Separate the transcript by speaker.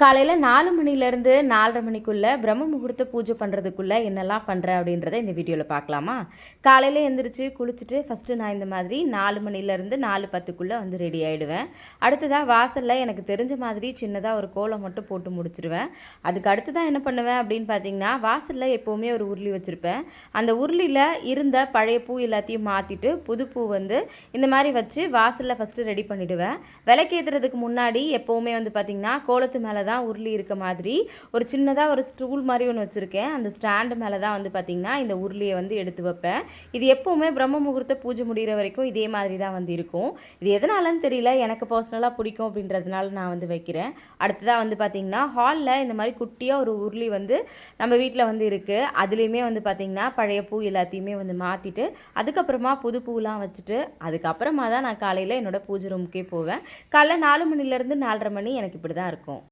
Speaker 1: காலையில 4 மணிலேருந்து 4:30 மணிக்குள்ள பிரம்ம முகூர்த்த பூஜை பண்ணுறதுக்குள்ள என்னெல்லாம் பண்ணுறேன் அப்படின்றத இந்த வீடியோவில் பார்க்கலாமா? காலையில் எந்திரிச்சு குளிச்சுட்டு ஃபஸ்ட்டு நான் இந்த மாதிரி 4 மணிலேருந்து 4:10க்குள்ளே வந்து ரெடி ஆகிடுவேன். அடுத்ததாக வாசலில் எனக்கு தெரிஞ்ச மாதிரி சின்னதாக ஒரு கோலம் மட்டும் போட்டு முடிச்சிடுவேன். அதுக்கு அடுத்ததாக என்ன பண்ணுவேன் அப்படின்னு பார்த்தீங்கன்னா, வாசலில் எப்போவுமே ஒரு உருளி வச்சுருப்பேன். அந்த உருளியில் இருந்த பழைய பூ எல்லாத்தையும் மாற்றிட்டு புது பூ வந்து இந்த மாதிரி வச்சு வாசலில் ஃபஸ்ட்டு ரெடி பண்ணிவிடுவேன். விளக்கேற்றுறதுக்கு முன்னாடி எப்போவுமே வந்து பார்த்திங்கன்னா கோலத்து மேலே தான் உருளி இருக்க மாதிரி ஒரு சின்னதாக ஒரு ஸ்டூல் மாதிரி ஒன்று வச்சுருக்கேன். அந்த ஸ்டாண்டு மேலே தான் வந்து பார்த்திங்கன்னா இந்த உருளியை வந்து எடுத்து வைப்பேன். இது எப்போவுமே பிரம்ம முகூர்த்த பூஜை முடிகிற வரைக்கும் இதே மாதிரி தான் வந்து இருக்கும். இது எதனாலன்னு தெரியல, எனக்கு பர்சனலாக பிடிக்கும் அப்படின்றதுனால நான் வந்து வைக்கிறேன். அடுத்ததாக வந்து பார்த்திங்கன்னா ஹாலில் இந்த மாதிரி குட்டியாக ஒரு உருளி வந்து நம்ம வீட்டில் வந்து இருக்குது. அதுலேயுமே வந்து பார்த்திங்கன்னா பழைய பூ எல்லாத்தையுமே வந்து மாற்றிட்டு அதுக்கப்புறமா புது பூலாம் வச்சுட்டு அதுக்கப்புறமா தான் நான் காலையில் என்னோடய பூஜை ரூமுக்கே போவேன். காலைல 4 மணிலேருந்து 4:30 மணி எனக்கு இப்படி தான் இருக்கும்.